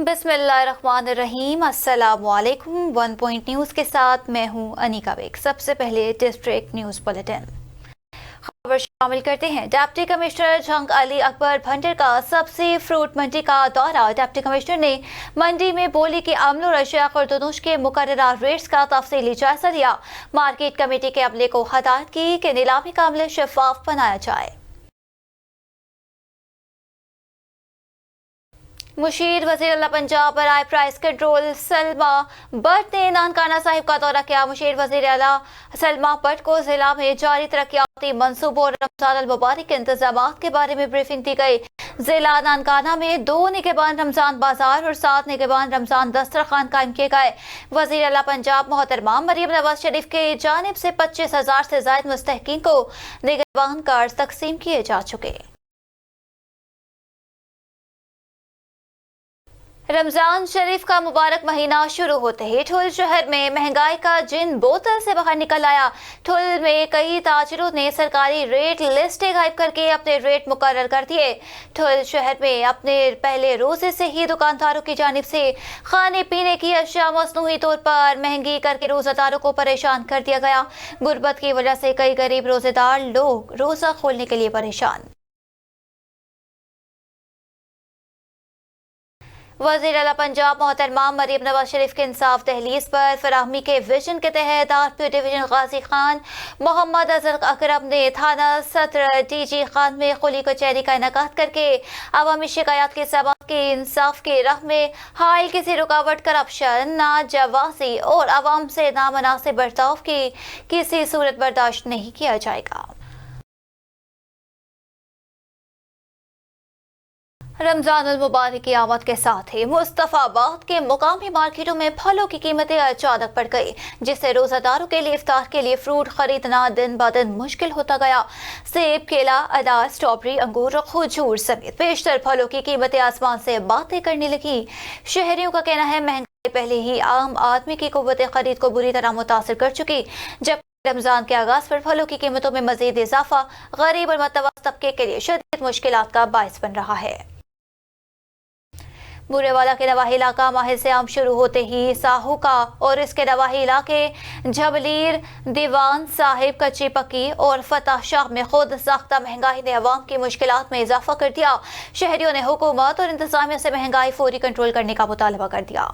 बिस्मिल्लाहिर्रहमानिर्रहीम। अस्सलामुअलैकुम। 1 point news के साथ मैं हूं अनिका बेग। सबसे पहले डिस्ट्रिक्ट न्यूज़ बुलेटिन खबर शामिल करते हैं। डिप्टी कमिश्नर जंग अली अकबर भंडर का सब्जी फ्रूट मंडी का दौरा। डिप्टी कमिश्नर ने मंडी में बोली कि अमल और अशिया खुर्दनोश के मुकर्ररा रेट्स का तफसीली जायजा लिया। मार्केट कमेटी के अमले को हदायत की कि नीलामी का अमल शफाफ बनाया जाए। मुशीर वज़ीर अला पंजाब बराए प्राइस कंट्रोल सलमा भट्ट ने नानकाना साहिब का दौरा किया। मुशीर वज़ीर अला सलमा भट्ट को जिला में जारी तरक्याती मंसूबों और रमजान अल मुबारक के इंतजामात के बारे में ब्रीफिंग दी गई। जिला नानकाना में 2 निगहबान रमजान बाजार और 7 निगहबान रमजान दस्तरखान कायम किए गए। वज़ीर अला पंजाब मोहतरमा मरियम नवाज शरीफ की जानिब से 25,000 से ज्यादा मुस्तहकीन को निगहबान कार्ड तकसीम किए जा चुके। रमजान शरीफ का मुबारक महीना शुरू होते ही ठुल शहर में महंगाई का जिन बोतल से बाहर निकल आया। ठुल में कई ताजिरों ने सरकारी रेट लिस्टें गायब करके अपने रेट मुकर्रर कर दिए। ठुल शहर में अपने पहले रोजे से ही दुकानदारों की जानिब से खाने पीने की अशिया मसनूई तौर पर महंगी करके रोजादारों को परेशान कर दिया गया। गुर्बत की वजह से कई गरीब रोजेदार लोग रोजा खोलने के लिए परेशान। वज़ीर अला पंजाब मोहतरमा मरियम नवाज शरीफ के इंसाफ दहलीज पर फराहमी के विजन के तहत आरपीओ डिवीजन गाजी खान मोहम्मद अजहर अकरम ने थाना सत्र डीजी खान में खुली कचहरी का इनेकाद करके अवामी शिकायत के सबब के इंसाफ के राह में हाल किसी रुकावट, करप्शन, नाजवाजी और अवाम से नामनासिब बर्ताव की किसी सूरत बर्दाश्त नहीं किया जाएगा। रमजान अल मुबारक की आमद के साथ ही मुस्तफाबाद के मुकामी मार्केटों में फलों की कीमतें अचानक बढ़ गई, जिससे रोजादारों के लिए इफ्तार के लिए फ्रूट खरीदना दिन ब दिन मुश्किल होता गया। सेब, केला, अनार, स्ट्रॉबेरी, अंगूर और खजूर समेत बेशतर फलों की कीमतें आसमान से बातें करने लगी। शहरियों का कहना है महंगाई पहले ही आम आदमी की कुव्वत खरीद को बुरी तरह मुतासिर कर चुकी, जब रमजान के आगाज पर फलों की कीमतों में मजीद इजाफा गरीब और मतवसत तबके के लिए शदीद मुश्किलात का बायस बन रहा है। बुरेवाला के नवाही इलाका माह से आम शुरू होते ही साहूका और इसके नवाही इलाके झबलीर, दीवान साहिब, कच्ची पक्की और फतह शाह में खुद साख्ता महंगाई ने अवाम की मुश्किलात में इजाफा कर दिया। शहरियों ने हुकूमत और इंतजामिया से महंगाई फौरी कंट्रोल करने का मुतालबा कर दिया।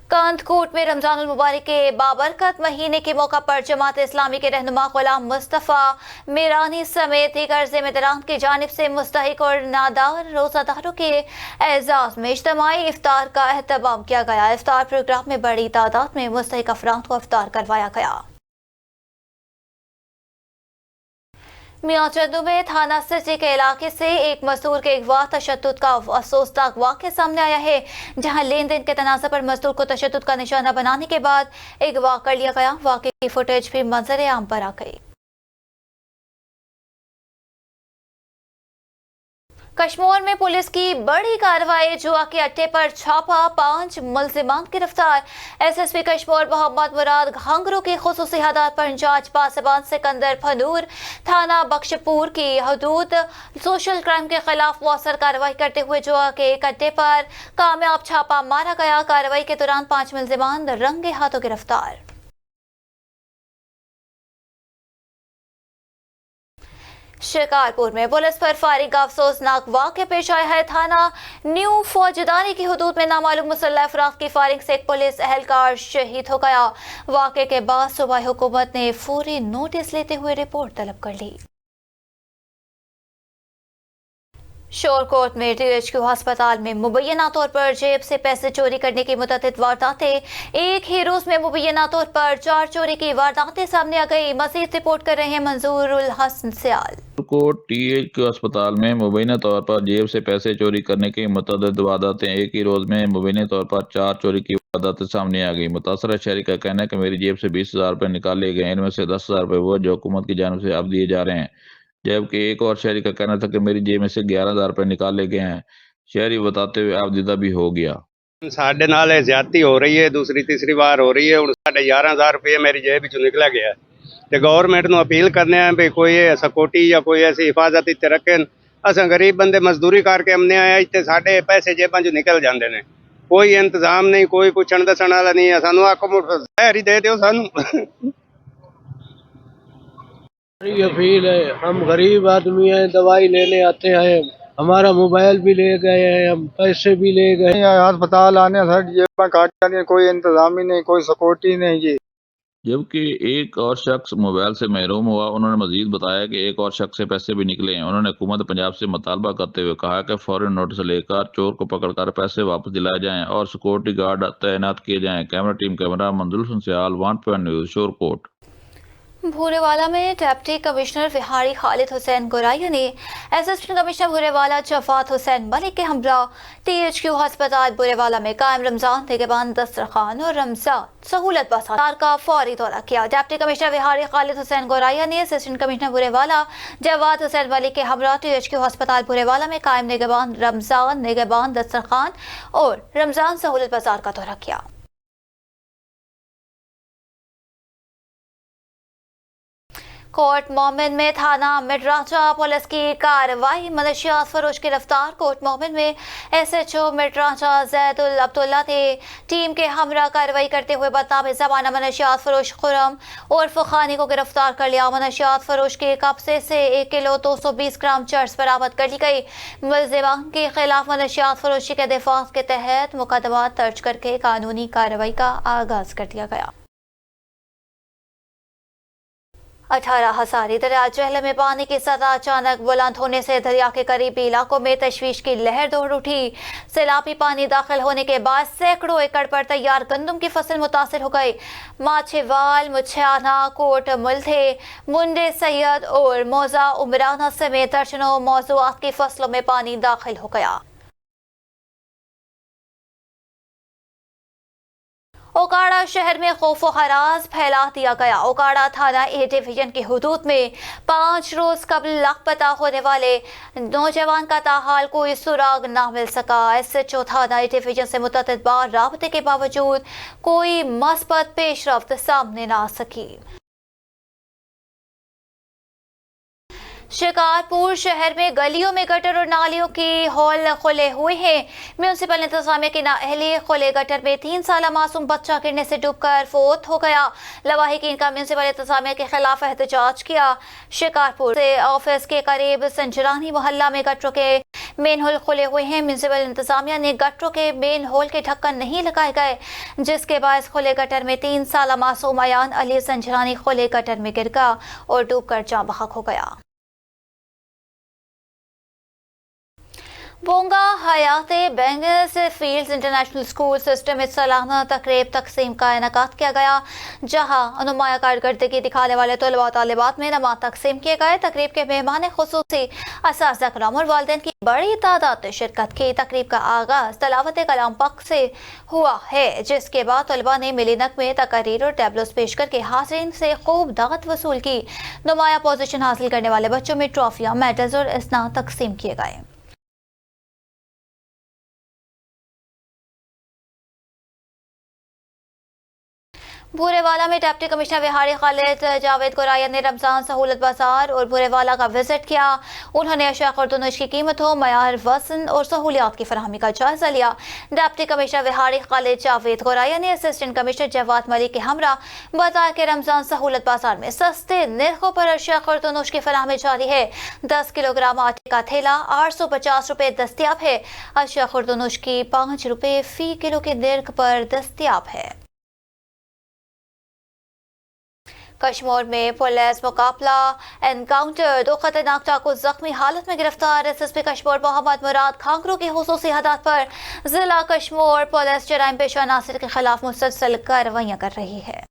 कांदकोट में रमजान अल मुबारक के बाबरकत महीने के मौका पर जमात इस्लामी के रहनुमा गुलाम मुस्तफ़ा मीरानी समेत दीगर ज़िम्मेदारान की जानिब से मुस्तहिक और नादार रोज़ादारों के एजाज़ में इज्तिमाई इफ्तार का एहतमाम किया गया। इफ्तार प्रोग्राम में बड़ी तादाद में मुस्तहिक अफराद को इफ्तार करवाया गया। मियाँचंदू में थाना सिटी के इलाके से एक मजदूर के अगवा तशद्दुद का अफसोसनाक वाक़या सामने आया है, जहां लेन देन के तनाज़ा पर मजदूर को तशद्दुद का निशाना बनाने के बाद अगवा कर लिया गया। वाक़े की फुटेज भी मंजर आम पर आ गई। कश्मीर में पुलिस की बड़ी कार्रवाई, जुआ के अड्डे पर छापा, 5 मुल्जिमान गिरफ्तार। एसएसपी कश्मीर मोहम्मद मुराद घांगरू की खुसूसी हदायत पर इंचार्ज पासबान सिकंदर फनूर थाना बख्शपुर की हदूद सोशल क्राइम के खिलाफ मौसर कार्रवाई करते हुए जुआ के एक अड्डे पर कामयाब छापा मारा गया। कार्रवाई के दौरान 5 मुल्जिमान रंगे हाथों गिरफ्तार। शिकारपुर में पुलिस पर फायरिंग का अफसोसनाक वाक़या पेश आया है। थाना न्यू फौजदारी की हदूद में नामालूम मुसल्लह अफराद की फायरिंग से एक पुलिस एहलकार शहीद हो गया। वाक़े के बाद सूबाई हुकूमत ने फौरी नोटिस लेते हुए रिपोर्ट तलब कर ली। शोरकोट में डीएचक्यू अस्पताल में मुबैना तौर पर जेब से पैसे चोरी करने की मुतअद्दिद वारदातें। एक ही रोज में मुबैना तौर पर 4 चोरी की वारदातें सामने आ गई। मजीद रिपोर्ट कर रहे हैं मंजूरुल हसन सियाल। शोरकोट डीएचक्यू अस्पताल में मुबैना तौर पर जेब से पैसे चोरी करने की मुतअद्दिद वारदातें। एक ही रोज में मुबैना तौर पर 4 चोरी की वारदातें सामने आ गई। मुतासरा शहरी का कहना है कि मेरी जेब से 20,000 रुपये निकाले गए, इनमें से 10,000 रुपये वो जो हुकूमत की जानिब से अब दिए जा रहे हैं, जबकि एक और शहरी का कहना था कि मेरी जेब में से 11,000 रुपये निकाले गए हैं। शहरी बताते हुए आपदीदा भी हो गया। साढ़े नाल ज्यादती हो रही है, दूसरी तीसरी बार हो रही है। हुण साढ़े 11,000 रुपये मेरी जेब विचों निकला गया है। ते गवर्नमेंट नूं अपील करने हैं भी कोई सिक्योरिटी या कोई ऐसी हिफाजत इत्थे रखें। असां गरीब बंदे मजदूरी करके हमने आया इतने साढ़े पैसे जेबां चों निकल जाते हैं। कोई इंतजाम नहीं, कोई पुछण दसण वाला नहीं है। सानू आखो मुठ जहर ही दे दो सानू। हमारी अपील है, हम गरीब आदमी हैं, दवाई लेने आते हैं, हमारा मोबाइल भी ले गए हैं, हम पैसे भी ले गए। अस्पताल आने सारी जेबां काट जानी, कोई इंतजाम ही नहीं, कोई सिक्योरिटी नहीं जी। जबकि एक और शख्स मोबाइल से महरूम हुआ। उन्होंने मजीद बताया कि एक और शख्स से पैसे भी निकले हैं। उन्होंने हुकूमत पंजाब से मुतालबा करते हुए कहा कि फौरन नोटिस लेकर चोर को पकड़कर पैसे वापस दिलाए जाएं और सिक्योरिटी गार्ड तैनात किए जाएं। कैमरा टीम कैमरा मंजुल हुसैन सियाल 1 पॉइंट न्यूज शोरकोट। भूरेवाला में डिप्टी कमिश्नर विहारी खालिद हुसैन गोराया ने असिस्टेंट कमिश्नर भूरेवाला जवाद हुसैन मलिक के हमरा THQ अस्पताल भूरेवाला में कायम रमजान निगहबान दस्तरखान और रमजान सहूलत बाजार का फौरी दौरा किया। डिप्टी कमिश्नर विहारी खालिद हुसैन गोराया ने असिस्टेंट कमिश्नर भूरेवाला जवाद हुसैन मलिक के हमरा THQ अस्पताल भूरेवाला में कायम निगहबान रमजान निगहबान दस्तरखान और रमजान सहूलत बाजार का दौरा किया। कोट मोमिन में थाना मिडराजा पुलिस की कार्रवाई। मनशियात फरोश गिरफ्तार। कोट मोमिन में SHO मिडराजा जैदुल अब्दुल्ला ने टीम के हमरा कार्रवाई करते हुए बदनाम जमाना मनशियात फरोश खुरम और फखानी को गिरफ्तार कर लिया। मनशियात फरोश के कब्जे से 1 किलो 220 ग्राम चर्स बरामद कर ली गई। मुलजिमान के खिलाफ मनशियात फरोशी के दिफा के तहत मुकदमा दर्ज करके कानूनी कार्रवाई का आगाज कर दिया गया। 18 हजारी दरिया जहलम में पानी की सतह अचानक बुलंद होने से दरिया के करीबी इलाकों में तशवीश की लहर दौड़ उठी। सैलाबी पानी दाखिल होने के बाद सैकड़ों एकड़ पर तैयार गंदम की फसल मुतासिर हो गई। माछेवाल, मुछियाना, कोट मुल्थे, मुंडे सैयद और मौजा उमराना समेत दर्जनों मौजूआत की फसलों में पानी दाखिल हो गया। ओकाड़ा शहर में खौफ व हरास फैला दिया गया। ओकाड़ा थाना A डिवीजन की हुदूद में 5 रोज कबल लापता होने वाले नौजवान का ताहाल कोई सुराग न मिल सका। SHO थाना A डिवीजन से मुतअद्दिद बार राबते के बावजूद कोई मस्बत पेशरफ्त सामने न आ सकी। शिकारपुर शहर में गलियों में गटर और नालियों की हॉल खुले हुए हैं। म्यूनसिपल इंतजामिया की नाअहली खुले गटर में 3 साल मासूम बच्चा गिरने से डूबकर फौत हो गया। लवाहिकीन का म्यूनसिपल इंतजामिया के खिलाफ एहतजाज किया। शिकारपुर से ऑफिस के करीब संजरानी मोहल्ला में गटरों के मेन होल खुले हुए हैं। म्यूनसिपल इंतजामिया ने गटरों के मेन होल के ढक्कन नहीं लगाए गए, जिसके बायस खुले गटर में 3 साल मासूम अयान अली संजरानी खुले गटर में गिर गया और डूबकर जाँ बहक हो गया। बोंगा Hayate बेंगस fields international school system में सालाना तकरीब तकसीम का इनेकाद किया गया, जहां नुमाया कारकर्दगी दिखाने वाले तलबा तालिबात में नमाज तकसीम किए गए। तकरीब के मेहमान खुसूसी असातिज़ा कराम और वालिदैन की बड़ी तादाद ने शिरकत की। तकरीब का आगाज तलावत कलाम पाक से हुआ है, जिसके बाद तलबा ने मिलीनक में तकरीर और टैबलोस पेश करके हाज़रीन से खूब दावत वसूल की। नुमाया पोजीशन हासिल करने वाले बच्चों में ट्रॉफियां, मेडल्स और इस्नाद तकसीम किए गए। भूरेवाला में डिप्टी कमिश्नर विहारी खालिद जावेद गोराया ने रमजान सहूलत बाजार और भूरेवाला का विजिट किया। उन्होंने अशिया खुर्दनोश की कीमतों, मयार, वजन और सहूलियात की फराहमी का जायजा लिया। डिप्टी कमिश्नर विहारी खालिद जावेद गोराया ने असिस्टेंट कमिश्नर जवाद मलिक के हमरा बताया कि रमजान सहूलत बाजार में सस्ते निर्खों पर अशिया खुर्दनोश की फराहमी जारी है। 10 किलोग्राम आटे का थैला 850 रुपए दस्तियाब है। अशिया खुर्दनोश की 5 रुपए फी किलो के निर्ख पर दस्तियाब है। कश्मीर में पुलिस मुकाबला एनकाउंटर, 2 खतरनाक चाकू जख्मी हालत में गिरफ्तार। SSP कश्मीर मोहम्मद मुराद खांगरू की हुसूसी हदायत पर जिला कश्मीर पुलिस जराइम पेशा अनासिर के खिलाफ मुसलसल कार्रवाइयां कर रही है।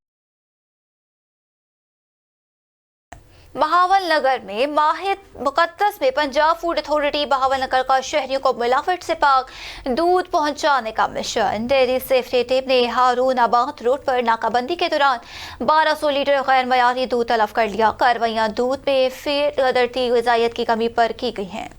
बहावल नगर में माहिर मुकद्दस में पंजाब फूड अथॉरिटी बहावल नगर का शहरियों को मिलावट से पाक दूध पहुंचाने का मिशन। डेयरी सेफ्टी टीम ने हारून आबाद रोड पर नाकाबंदी के दौरान 1200 लीटर गैर मयारी दूध तलब कर लिया। कार्रवाइयां दूध में फेर कदरती ग़िज़ाइयत की कमी पर की गई हैं।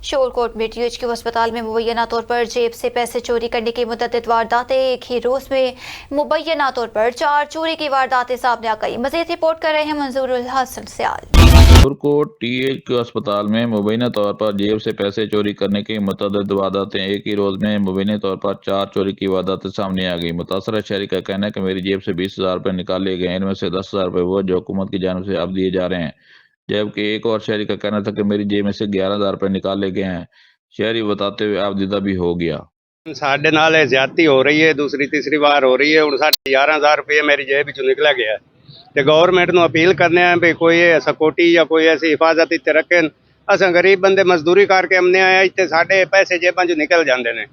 शोरकोट में DHQ अस्पताल में मुबैना तौर पर जेब से पैसे चोरी करने की मुतअद्दिद वारदातें। एक ही रोज में मुबैना तौर पर 4 चोरी की वारदातें सामने आ गई। मजीद रिपोर्ट कर रहे हैं मंजूरुल हसन सयाल। शोरकोट DHQ अस्पताल में मुबैना तौर पर जेब से पैसे चोरी करने की मुतअद्दिद वारदातें। एक ही रोज में मुबैना तौर पर 4 चोरी की वारदातें सामने आ गई। मुतासरा शहरी का कहना है कि मेरी जेब से 20,000 रुपये निकाल लिए गए। इनमें से 10,000 रुपये वो जो हुकूमत की जानिब से अब दिए जा रहे हैं, जबकि एक और शहरी का कहना था कि मेरी जेब में से 11,000 रुपये निकाल लिए गए हैं। शहरी बताते हुए आपदीदा भी हो गया। ਸਾਡੇ ਨਾਲ ਇਹ ਜ਼ਿਆਦਤੀ ਹੋ ਰਹੀ ਹੈ, ਦੂਸਰੀ ਤੀਸਰੀ ਵਾਰ ਹੋ ਰਹੀ ਹੈ। ਹੁਣ ਸਾਡੇ 11,000 ਰੁਪਏ ਮੇਰੀ ਜੇਬ ਵਿੱਚੋਂ ਨਿਕਲਿਆ ਗਿਆ ਤੇ ਗਵਰਨਮੈਂਟ ਨੂੰ ਅਪੀਲ ਕਰਨੇ ਆ ਵੀ ਕੋਈ ਸਿਕਿਉਰਿਟੀ ਜਾਂ ਕੋਈ ਐਸੀ ਹਿਫਾਜ਼ਤ ਇੱਥੇ ਰੱਖਣ। ਅਸਾਂ ਗਰੀਬ ਬੰਦੇ ਮਜ਼ਦੂਰੀ ਕਰਕੇ ਆਉਂਦੇ ਆ, ਇੱਥੇ ਸਾਡੇ ਪੈਸੇ ਜੇਬਾਂ 'ਚੋਂ ਨਿਕਲ ਜਾਂਦੇ ਨੇ।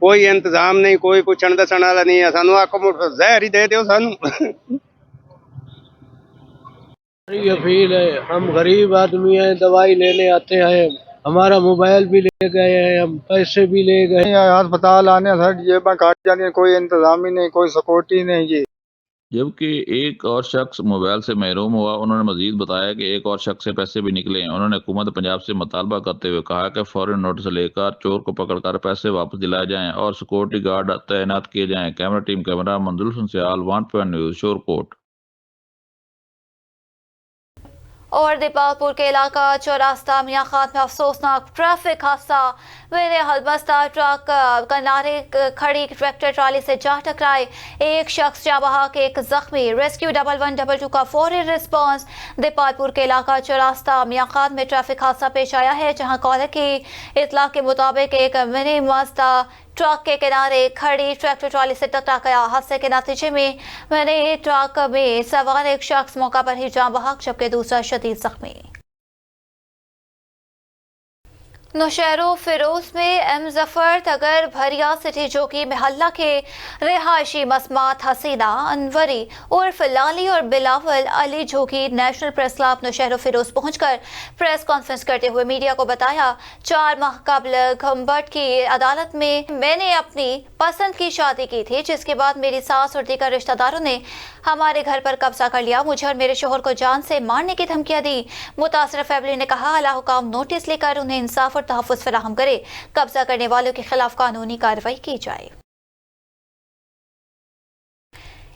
ਕੋਈ ਇੰਤਜ਼ਾਮ ਨਹੀਂ, ਕੋਈ ਪੁੱਛਣ ਦੱਸਣ ਵਾਲਾ ਨਹੀਂ ਹੈ। ਸਾਨੂੰ ਆਖੋ ਜ਼ਹਿਰ ਹੀ ਦੇ ਦਿਓ ਸਾਨੂੰ। हमारी अपील है, हम गरीब आदमी हैं, दवाई लेने आते हैं, हमारा मोबाइल भी ले गए हैं, हम पैसे भी ले गए हैं। अस्पताल आने सारी जेबें काट जाती हैं, कोई इंतजाम ही नहीं, कोई सिक्योरिटी नहीं जी। जबकि एक और शख्स मोबाइल से महरूम हुआ। उन्होंने मजीद बताया कि एक और शख्स से पैसे भी निकले हैं। उन्होंने हुकूमत पंजाब से मुतालबा करते हुए कहा कि फौरन नोटिस लेकर चोर को पकड़कर पैसे वापस दिलाए जाएं और सिक्योरिटी गार्ड तैनात किए जाएं। कैमरा टीम कैमरा मंजुल सयाल, 1 न्यूज़, शोरकोट। और दीपालपुर के इलाका चौरास्ता मियां खान में अफसोसनाक ट्रैफिक हादसा। मेरे हलबस्ता ट्रक किनारे खड़ी ट्रैक्टर ट्राली से जा टकराए। एक शख्स जा बहाक, एक जख्मी। रेस्क्यू 1112 का फौरी रिस्पांस। दीपालपुर के इलाका चौरास्ता मियां खान में ट्रैफिक हादसा पेश आया है, जहां कॉलर की इतला के मुताबिक एक मिनी माजदा ट्रक के किनारे खड़ी ट्रैक्टर ट्राली से टकरा गया। हादसे के नतीजे में मिनी ट्रक में सवार एक शख्स मौका पर ही जान बहक, जबकि दूसरा शदीद जख्मी। नौशहरों फिरोज में एम जफर तगर भरिया सिटी जोगी महल्ला के रिहायशी मसमात हसीना अनवरी उर्फ लाली और बिलावल अली जोगी national press club Naushahro Firoz पहुंचकर प्रेस कॉन्फ्रेंस करते हुए मीडिया को बताया, 4 माह कबल घुम्बट की अदालत में मैंने अपनी पसंद की शादी की थी, जिसके बाद मेरी सास और दीगर रिश्तेदारों ने हमारे घर पर कब्जा कर लिया। मुझे और मेरे शोहर को जान से मारने की धमकियां दी। मुतासर फैमिली ने कहा अल्लाह हुकाम नोटिस लेकर उन्हें इंसाफ और तहफ़्फ़ुज़ फराहम करे, कब्जा करने वालों के खिलाफ कानूनी कार्रवाई की जाए।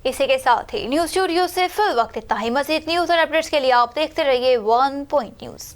इसी के साथ ही न्यूज़ स्टूडियो से फिल वक्त इतना ही। मज़ीद न्यूज़ और अपडेट्स के लिए आप देखते रहिए 1 पॉइंट न्यूज़।